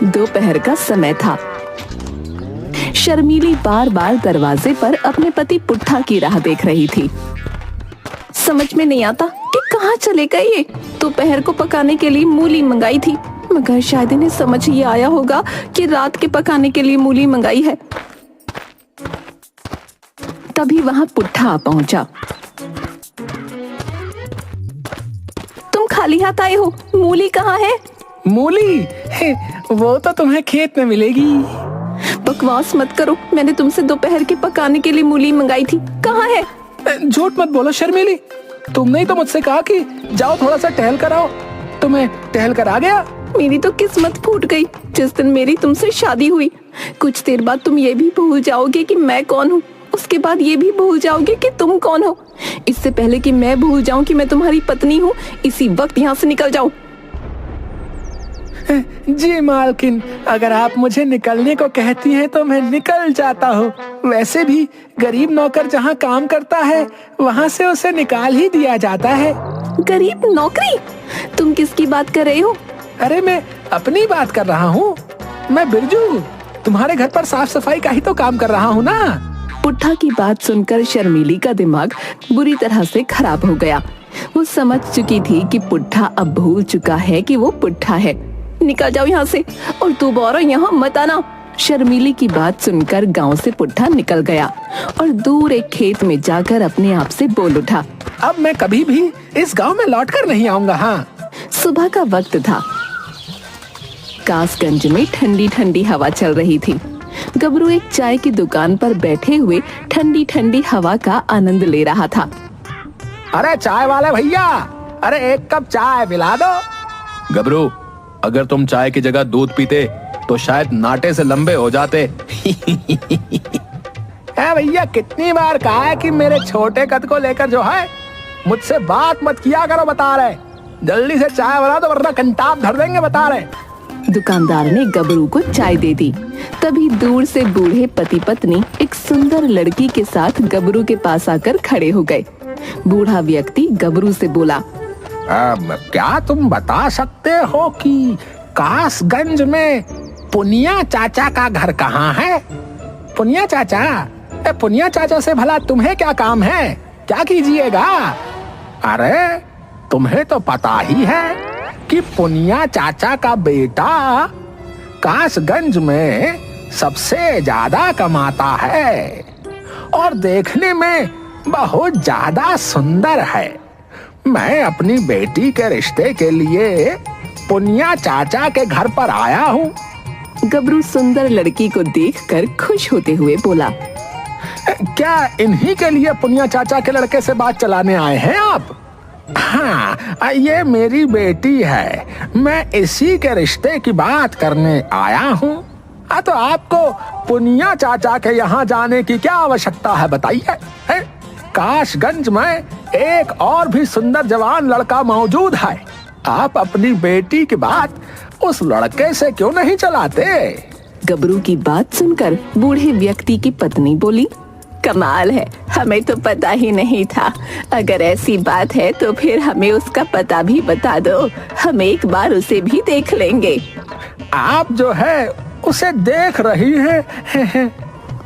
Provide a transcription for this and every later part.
दोपहर का समय था। शर्मीली बार बार दरवाजे पर अपने पति पुट्ठा की राह देख रही थी। समझ में नहीं आता कि कहाँ चले गए ये। दोपहर को पकाने के लिए मूली मंगाई थी, मगर शायद इन्हें समझ ये आया होगा कि रात के पकाने के लिए मूली मंगाई है। तभी वहां पुट्ठा पहुंचा। तुम खाली हाथ आए हो, मूली कहाँ है? मूली वो तो तुम्हें खेत में मिलेगी। बकवास मत करो, मैंने तुमसे दोपहर के पकाने के लिए मूली मंगाई थी, कहाँ है? झूठ मत बोलो शर्मीली, तुमने ही तो मुझसे कहा कि जाओ थोड़ा सा टहल कर आओ। तुम्हें टहल कर आ गया। मेरी तो किस्मत फूट गई। जिस दिन मेरी तुमसे शादी हुई, कुछ देर बाद तुम ये भी भूल जाओगे कि मैं कौन हूँ, उसके बाद ये भी भूल जाओगे कि तुम कौन हो। इससे पहले कि मैं भूल जाऊं कि मैं तुम्हारी पत्नी हूँ, इसी वक्त यहाँ से निकल जाओ। जी मालकिन, अगर आप मुझे निकलने को कहती हैं तो मैं निकल जाता हूँ। वैसे भी गरीब नौकर जहाँ काम करता है वहाँ से उसे निकाल ही दिया जाता है। गरीब नौकरी? तुम किसकी बात कर रहे हो? अरे मैं अपनी बात कर रहा हूँ। मैं बिरजू तुम्हारे घर पर साफ सफाई का ही तो काम कर रहा हूँ ना। पुट्ठा की बात सुनकर शर्मीली का दिमाग बुरी तरह से खराब हो गया। वो समझ चुकी थी कि पुट्ठा अब भूल चुका है कि वो पुट्ठा है। निकल जाओ यहाँ से और दोबारा यहाँ मत आना। शर्मीली की बात सुनकर गांव से पुट्ठा निकल गया और दूर एक खेत में जाकर अपने आप से बोल उठा, अब मैं कभी भी इस गांव में लौटकर नहीं आऊंगा। हाँ। सुबह का वक्त था। कासगंज में ठंडी ठंडी हवा चल रही थी। गबरू एक चाय की दुकान पर बैठे हुए ठंडी ठंडी हवा का आनंद ले रहा था। अरे चाय वाले भैया, अरे एक कप चाय पिला दो। गबरू, अगर तुम चाय की जगह दूध पीते तो शायद नाटे से लंबे हो जाते। भैया, कितनी बार कहा है कि मेरे छोटे कद को लेकर जो है मुझसे बात मत किया करो। बता रहे, जल्दी से चाय बना दो वरना कंटाप धर देंगे। बता रहे। दुकानदार ने गबरू को चाय दे दी। तभी दूर से बूढ़े पति पत्नी एक सुंदर लड़की के साथ गबरू के पास आकर खड़े हो गए। बूढ़ा व्यक्ति गबरू से बोला, क्या तुम बता सकते हो कि कासगंज में पुनिया चाचा का घर कहाँ है? पुनिया चाचा? पुनिया चाचा से भला तुम्हें क्या काम है? क्या कीजिएगा? अरे तुम्हें तो पता ही है कि पुनिया चाचा का बेटा कासगंज में सबसे ज्यादा कमाता है और देखने में बहुत ज्यादा सुंदर है। मैं अपनी बेटी के रिश्ते के लिए पुनिया चाचा के घर पर आया हूँ। गबरू सुंदर लड़की को देखकर खुश होते हुए बोला, क्या इन्हीं के लिए पुनिया चाचा के लड़के से बात चलाने आए हैं आप? हाँ, ये मेरी बेटी है। मैं इसी के रिश्ते की बात करने आया हूँ। तो आपको पुनिया चाचा के यहाँ जाने की क्या आवश्यकता है बताइए? कासगंज में एक और भी सुंदर जवान लड़का मौजूद है। आप अपनी बेटी की बात उस लड़के से क्यों नहीं चलाते? गबरू की बात सुनकर बूढ़े व्यक्ति की पत्नी बोली, कमाल है, हमें तो पता ही नहीं था। अगर ऐसी बात है तो फिर हमें उसका पता भी बता दो, हम एक बार उसे भी देख लेंगे। आप जो है उसे देख रही हैं।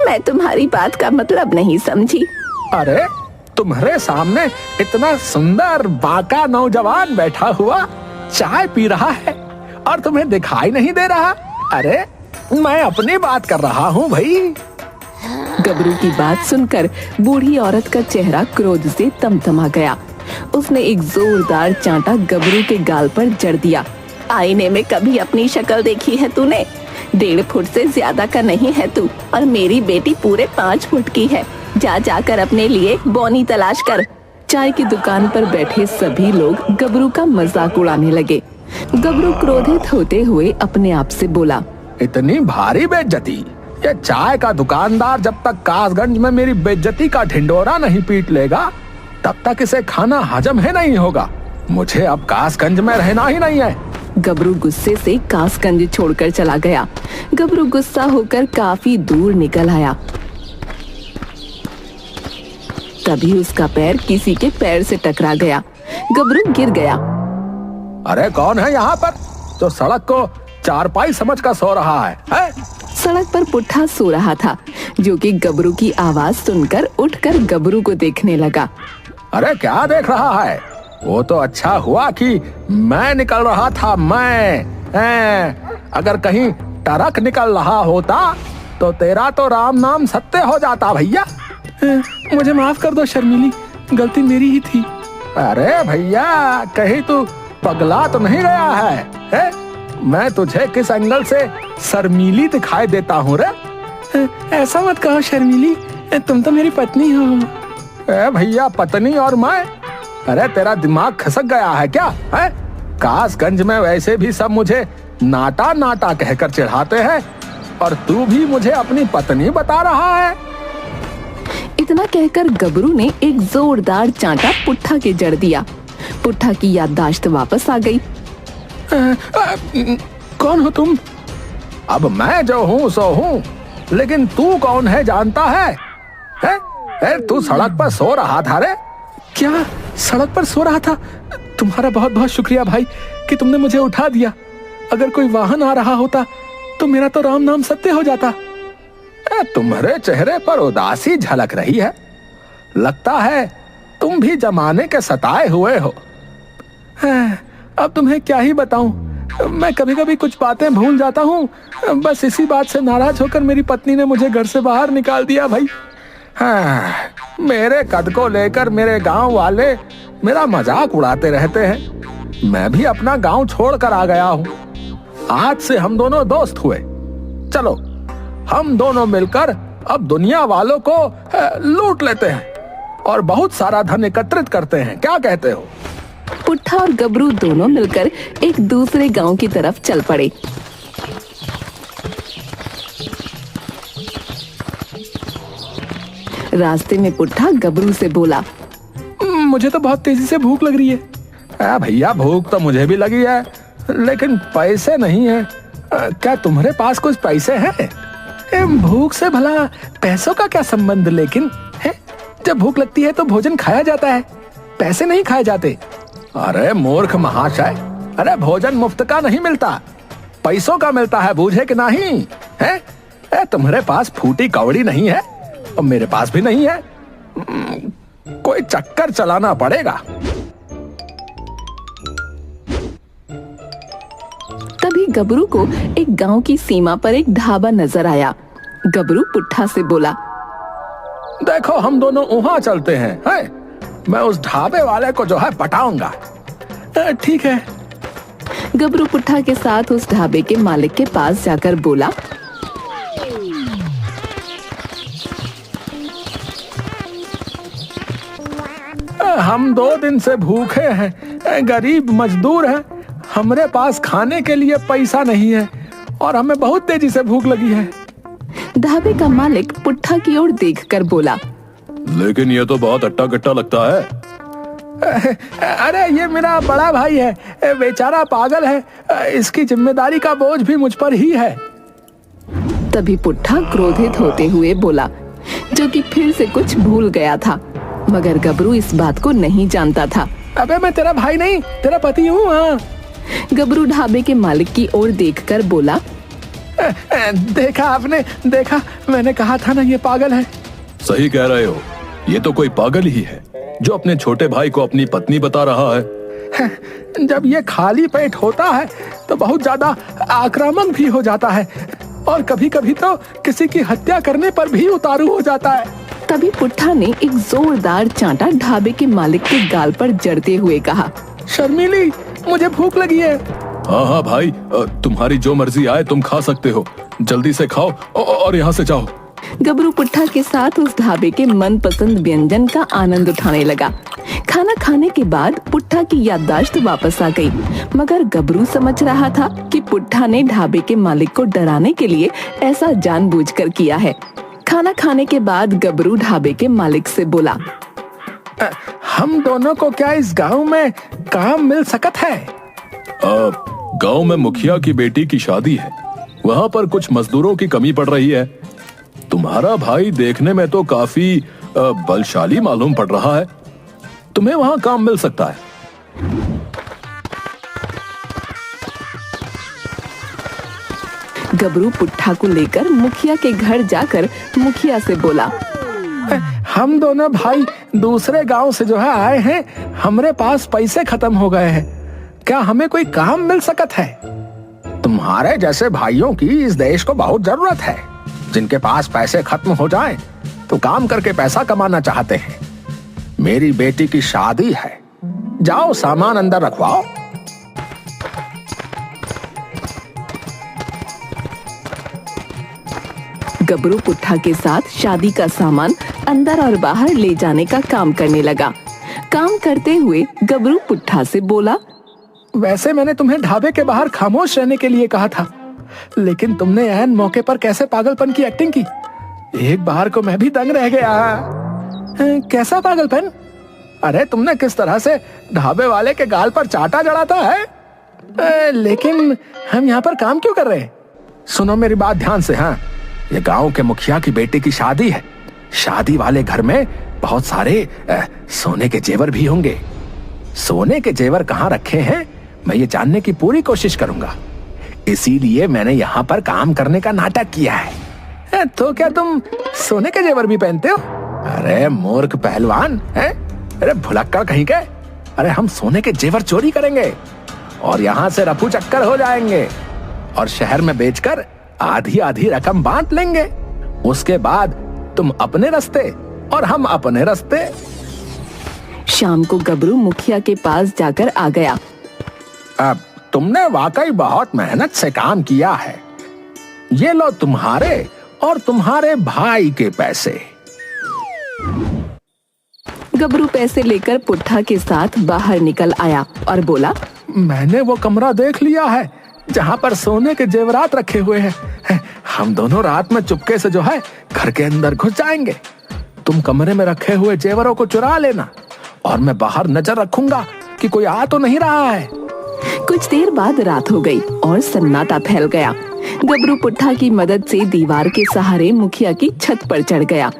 मैं तुम्हारी बात का मतलब नहीं समझी। अरे तुम्हारे सामने इतना सुंदर बाका नौजवान बैठा हुआ चाय पी रहा है और तुम्हें दिखाई नहीं दे रहा? अरे मैं अपनी बात कर रहा हूँ भाई। गबरू की बात सुनकर बूढ़ी औरत का चेहरा क्रोध से तमतमा गया। उसने एक जोरदार चांटा गबरू के गाल पर जड़ दिया। आईने में कभी अपनी शक्ल देखी है तूने? 1.5 फुट से ज्यादा का नहीं है तू, और मेरी बेटी पूरे 5 फुट की है। जा जाकर अपने लिए बोनी तलाश कर। चाय की दुकान पर बैठे सभी लोग गबरू का मजाक उड़ाने लगे। गबरू क्रोधित होते हुए अपने आप से बोला, इतनी भारी बेइज्जती? ये चाय का दुकानदार जब तक कासगंज में मेरी बेइज्जती का ढिंडोरा नहीं पीट लेगा तब तक इसे खाना हजम है नहीं होगा। मुझे अब कासगंज में रहना ही नहीं है। गबरू गुस्से से कासगंज छोड़कर चला गया। गबरू गुस्सा होकर काफी दूर निकल आया। तभी उसका पैर किसी के पैर से टकरा गया। गबरू गिर गया। अरे कौन है यहाँ पर जो सड़क को चारपाई समझ कर सो रहा है? सड़क पर पुट्ठा सो रहा था, जो कि गबरू की आवाज सुनकर उठकर गबरू को देखने लगा। अरे क्या देख रहा है? वो तो अच्छा हुआ कि मैं निकल रहा था। अगर कहीं ट्रक निकल रहा होता तो तेरा तो राम नाम सत्य हो जाता भैया। मुझे माफ कर दो शर्मिली, गलती मेरी ही थी। अरे भैया, कहीं तू पगला तो नहीं गया है? मैं तुझे किस एंगल से शर्मीली दिखाई देता हूँ रे? ऐसा मत कहो शर्मिली, तुम तो मेरी पत्नी हो। भैया, पत्नी और मैं? अरे तेरा दिमाग खसक गया है क्या? है कासगंज में वैसे भी सब मुझे नाटा नाटा कहकर चिढ़ाते हैं, और तू भी मुझे अपनी पत्नी बता रहा है? इतना कहकर गबरू ने एक जोरदार चांटा पुट्ठा के जड़ दिया। पुट्ठा की याददाश्त वापस आ गई। कौन हो तुम? अब मैं जो हूँ सो हूँ, लेकिन तू कौन है जानता है? तू सड़क पर सो रहा था रे? क्या सड़क पर सो रहा था? तुम्हारा बहुत बहुत शुक्रिया भाई कि तुमने मुझे उठा दिया। अगर कोई वाहन आ रहा होता तो मेरा तो राम नाम सत्य हो जाता। तुम्हारे चेहरे पर उदासी झलक रही है। लगता है तुम भी जमाने के सताए हुए हो। अब तुम्हें क्या ही बताऊं, मैं कभी कभी कुछ बातें भूल जाता हूँ। बस इसी बात से नाराज होकर मेरी पत्नी ने मुझे घर से बाहर निकाल दिया भाई। मेरे कद को लेकर मेरे गांव वाले मेरा मजाक उड़ाते रहते हैं। मैं भी अपना गांव छोड़कर आ गया हूँ। आज से हम दोनों दोस्त हुए। चलो हम दोनों मिलकर अब दुनिया वालों को लूट लेते हैं और बहुत सारा धन एकत्रित करते हैं। क्या कहते हो? पुट्ठा और गबरू दोनों मिलकर एक दूसरे गांव की तरफ चल पड़े। रास्ते में पुट्ठा गबरू से बोला, मुझे तो बहुत तेजी से भूख लग रही है। भैया, भूख तो मुझे भी लगी है, लेकिन पैसे नहीं है। क्या तुम्हारे पास कुछ पैसे हैं? भूख से भला पैसों का क्या संबंध? लेकिन है, जब भूख लगती है तो भोजन खाया जाता है, पैसे नहीं खाए जाते। अरे मूर्ख महाशय, अरे भोजन मुफ्त का नहीं मिलता, पैसों का मिलता है, बूझे कि नहीं? है तुम्हारे पास फूटी कौड़ी नहीं है और मेरे पास भी नहीं है। कोई चक्कर चलाना पड़ेगा। तभी गबरू को एक गांव की सीमा पर एक ढाबा नजर आया। गबरू पुट्ठा से बोला, देखो हम दोनों वहां चलते हैं, मैं उस ढाबे वाले को जो है पटाऊंगा। ठीक है। गबरू पुट्ठा के साथ उस ढाबे के मालिक के पास जाकर बोला, हम 2 दिन से भूखे हैं, गरीब मजदूर हैं, हमारे पास खाने के लिए पैसा नहीं है और हमें बहुत तेजी से भूख लगी है। ढाबे का मालिक पुट्ठा की ओर देखकर बोला, लेकिन ये तो बहुत अट्टा कट्टा लगता है। अरे ये मेरा बड़ा भाई है, बेचारा पागल है, इसकी जिम्मेदारी का बोझ भी मुझ पर ही है। तभी पुट्ठा क्रोधित होते हुए बोला, जो कि फिर से कुछ भूल गया था, मगर गबरू इस बात को नहीं जानता था। अबे मैं तेरा भाई नहीं, तेरा पति हूँ। हाँ। गबरू ढाबे के मालिक की ओर देखकर बोला, देखा आपने, देखा, मैंने कहा था ना ये पागल है। सही कह रहे हो, ये तो कोई पागल ही है जो अपने छोटे भाई को अपनी पत्नी बता रहा है। जब ये खाली पेट होता है तो बहुत ज्यादा आक्रामक भी हो जाता है और कभी कभी तो किसी की हत्या करने पर भी उतारू हो जाता है। तभी पुट्ठा ने एक जोरदार चांटा ढाबे के मालिक के गाल पर जड़ते हुए कहा, शर्मिली, मुझे भूख लगी है। हाँ हाँ भाई, तुम्हारी जो मर्जी आए तुम खा सकते हो, जल्दी से खाओ और यहाँ से जाओ। गबरू पुट्ठा के साथ उस ढाबे के मनपसंद व्यंजन का आनंद उठाने लगा। खाना खाने के बाद पुट्ठा की याददाश्त वापस आ गई, मगर गबरू समझ रहा था कि पुट्ठा ने ढाबे के मालिक को डराने के लिए ऐसा जानबूझकर किया है। खाना खाने के बाद गबरू ढाबे के मालिक से बोला, हम दोनों को क्या इस गांव में काम मिल सकत है? गांव में मुखिया की बेटी की शादी है, वहाँ पर कुछ मजदूरों की कमी पड़ रही है। तुम्हारा भाई देखने में तो काफी बलशाली मालूम पड़ रहा है, तुम्हें वहाँ काम मिल सकता है। गबरू पुट्ठा को लेकर मुखिया के घर जाकर मुखिया से बोला, हम दोनों भाई दूसरे गांव से जो है आए हैं, हमरे पास पैसे खत्म हो गए हैं, क्या हमें कोई काम मिल सकत है? तुम्हारे जैसे भाइयों की इस देश को बहुत जरूरत है, जिनके पास पैसे खत्म हो जाएं तो काम करके पैसा कमाना चाहते हैं। मेरी बेटी की शादी है, जाओ सामान अंदर रखवाओ। गबरू पुट्ठा के साथ शादी का सामान अंदर और बाहर ले जाने का काम करने लगा। काम करते हुए गबरू पुट्ठा से बोला, वैसे मैंने तुम्हें ढाबे के बाहर खामोश रहने के लिए कहा था, लेकिन तुमने ऐन मौके पर कैसे पागलपन की एक्टिंग की। एक बार को मैं भी दंग रह गया। कैसा पागलपन? अरे तुमने किस तरह से ढाबे वाले के गाल पर चाटा जड़ाता है। लेकिन हम यहाँ पर काम क्यों कर रहे हैं? सुनो मेरी बात ध्यान से। हाँ, ये गांव के मुखिया की बेटी की शादी है। शादी वाले घर में बहुत सारे सोने के जेवर भी होंगे। सोने के जेवर कहाँ रखे हैं मैं ये जानने की पूरी कोशिश करूंगा, इसीलिए मैंने यहाँ पर काम करने का नाटक किया है। तो क्या तुम सोने के जेवर भी पहनते हो? अरे मूर्ख पहलवान है, अरे भुलक्कड़ कहीं के। अरे हम सोने के जेवर चोरी करेंगे और यहाँ से रफू चक्कर हो जाएंगे और शहर में बेचकर आधी आधी रकम बांट लेंगे। उसके बाद तुम अपने रास्ते और हम अपने रास्ते। शाम को गबरू मुखिया के पास जाकर आ गया। अब तुमने वाकई बहुत मेहनत से काम किया है, ये लो तुम्हारे और तुम्हारे भाई के पैसे। गबरू पैसे लेकर पुट्ठा के साथ बाहर निकल आया और बोला, मैंने वो कमरा देख लिया है जहाँ पर सोने के जेवरात रखे हुए हैं। हम दोनों रात में चुपके से जो है घर के अंदर घुस जाएंगे। तुम कमरे में रखे हुए जेवरों को चुरा लेना और मैं बाहर नजर रखूंगा कि कोई आ तो नहीं रहा है। कुछ देर बाद रात हो गई और सन्नाटा फैल गया। गबरू पुट्ठा की मदद से दीवार के सहारे मुखिया की छत पर चढ़ गया।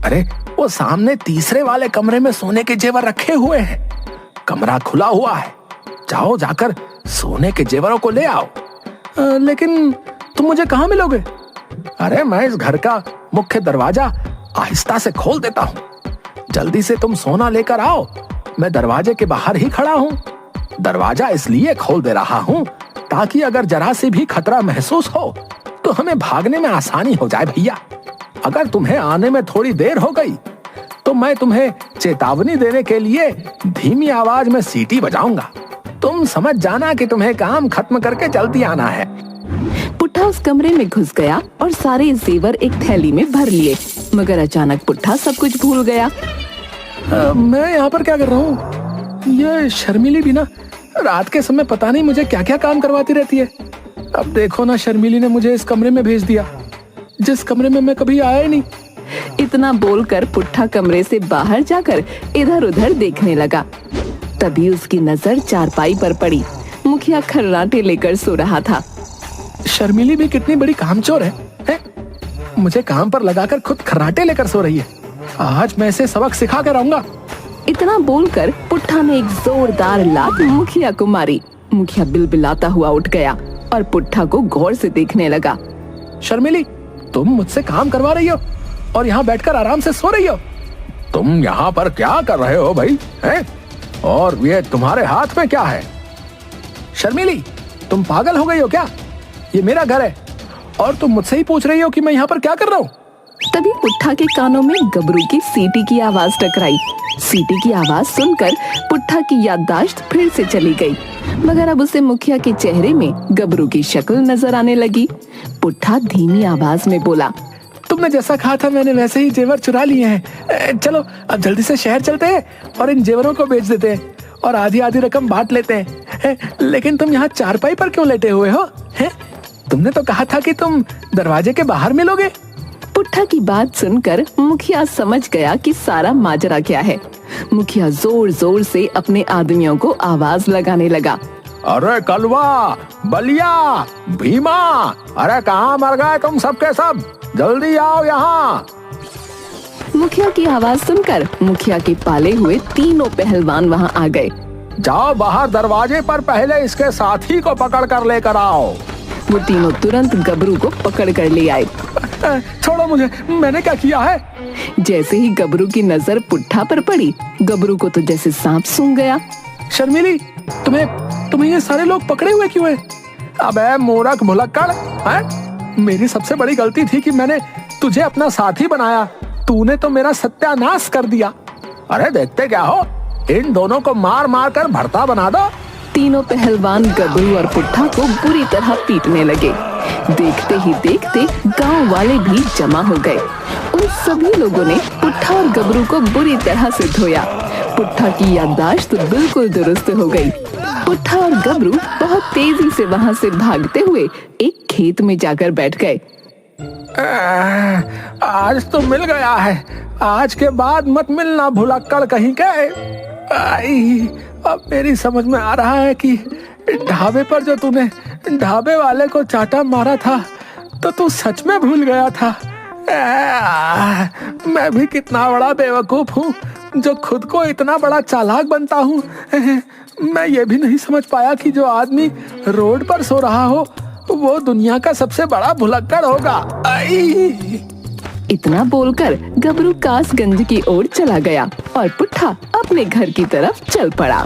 अरे वो सामने तीसरे वाले कमरे में सोने के जेवर रखे हुए हैं। कमरा खुला हुआ है, जाओ जाकर सोने के जेवरों को ले आओ। लेकिन तुम मुझे कहाँ मिलोगे? अरे मैं इस घर का मुख्य दरवाजा आहिस्ता से खोल देता हूँ, जल्दी से तुम सोना लेकर आओ। मैं दरवाजे के बाहर ही खड़ा हूँ। दरवाजा इसलिए खोल दे रहा हूँ ताकि अगर जरा से भी खतरा महसूस हो तो हमें भागने में आसानी हो जाए। भैया, अगर तुम्हें आने में थोड़ी देर हो गई तो मैं तुम्हें चेतावनी देने के लिए धीमी आवाज में सीटी बजाऊंगा। तुम समझ जाना कि तुम्हें काम खत्म करके जल्दी आना है। पुट्ठा उस कमरे में घुस गया और सारे जेवर एक थैली में भर लिए, मगर अचानक पुट्ठा सब कुछ भूल गया। मैं यहाँ पर क्या कर रहा हूँ? ये शर्मिली भी ना रात के समय पता नहीं मुझे क्या क्या काम करवाती रहती है। अब देखो ना, शर्मिली ने मुझे इस कमरे में भेज दिया जिस कमरे में मैं कभी आया ही नहीं। इतना बोलकर पुट्ठा कमरे से बाहर जाकर इधर उधर देखने लगा। तभी उसकी नजर चारपाई पर पड़ी। मुखिया खर्राटे लेकर सो रहा था। शर्मिली भी कितनी बड़ी कामचोर है? मुझे काम पर लगाकर खुद खर्राटे लेकर सो रही है। आज मैं इसे सबक सिखा कर आऊंगा। इतना बोलकर पुट्ठा ने एक जोरदार लात मुखिया को मारी। मुखिया बिलबिलाता हुआ उठ गया और पुट्ठा को गौर से देखने लगा। शर्मिली, तुम मुझसे काम करवा रही हो और यहाँ बैठकर आराम से सो रही हो। तुम यहाँ पर क्या कर रहे हो भाई? हैं? और ये तुम्हारे हाथ में क्या है? शर्मिली, तुम पागल हो गई हो क्या? ये मेरा घर है और तुम मुझसे ही पूछ रही हो कि मैं यहाँ पर क्या कर रहा हूँ। तभी पुट्ठा के कानों में गबरू की सीटी की आवाज टकराई। सीटी की आवाज सुनकर पुट्ठा की याददाश्त फिर से चली गई, मगर अब उसे मुखिया के चेहरे में गबरू की शक्ल नजर आने लगी। पुट्ठा धीमी आवाज में बोला, तुमने जैसा कहा था मैंने वैसे ही जेवर चुरा लिए हैं। चलो अब जल्दी से शहर चलते हैं और इन जेवरों को बेच देते हैं और आधी आधी रकम बांट लेते हैं। लेकिन तुम यहाँ चारपाई पर क्यों लेटे हुए हो? तुमने तो कहा था कि तुम दरवाजे के बाहर मिलोगे। पुट्ठा की बात सुनकर मुखिया समझ गया कि सारा माजरा क्या है। मुखिया जोर जोर से अपने आदमियों को आवाज लगाने लगा। अरे कलवा, बलिया, भीमा, अरे कहाँ मर गए तुम सबके सब? जल्दी आओ यहाँ। मुखिया की आवाज सुनकर मुखिया के पाले हुए तीनों पहलवान वहाँ आ गए। जाओ बाहर दरवाजे पर पहले इसके साथी को पकड़ कर लेकर आओ। वो तीनों तुरंत गबरू को पकड़ कर ले आए। छोड़ो मुझे, मैंने क्या किया है? जैसे ही गबरू की नजर पुट्ठा पर पड़ी, गबरू को तो जैसे सांप सूंघ गया। शर्मिली, तुम्हें ये सारे लोग पकड़े हुए क्यों हैं? अबे मूर्ख भुलक्कड़, हैं? मेरी सबसे बड़ी गलती थी कि मैंने तुझे अपना साथी बनाया। तूने तो मेरा सत्यानाश कर दिया। अरे देखते क्या हो, इन दोनों को मार मार कर भरता बना दो। तीनों पहलवान गबरू और पुट्ठा को बुरी तरह पीटने लगे। देखते ही देखते गांव वाले भी जमा हो गए। उन सभी लोगों ने पुट्ठा और गबरू को बुरी तरह से धोया। पुट्ठा की याददाश्त बिल्कुल दुरुस्त हो गई। पुट्ठा और गबरू बहुत तेजी से वहां से भागते हुए एक खेत में जाकर बैठ गए। आज तो मिल गया है, आज के बाद मत मिलना भुलक्कड़ कहीं के। अब मेरी समझ में आ रहा है कि ढाबे पर जो तूने ढाबे वाले को चाटा मारा था तो तू सच में भूल गया था। मैं भी कितना बड़ा बेवकूफ हूँ जो खुद को इतना बड़ा चालाक बनता हूँ। मैं ये भी नहीं समझ पाया कि जो आदमी रोड पर सो रहा हो वो दुनिया का सबसे बड़ा भुलक्कड़ होगा। इतना बोलकर गबरू कासगंज की ओर चला गया और पुट्ठा अपने घर की तरफ चल पड़ा।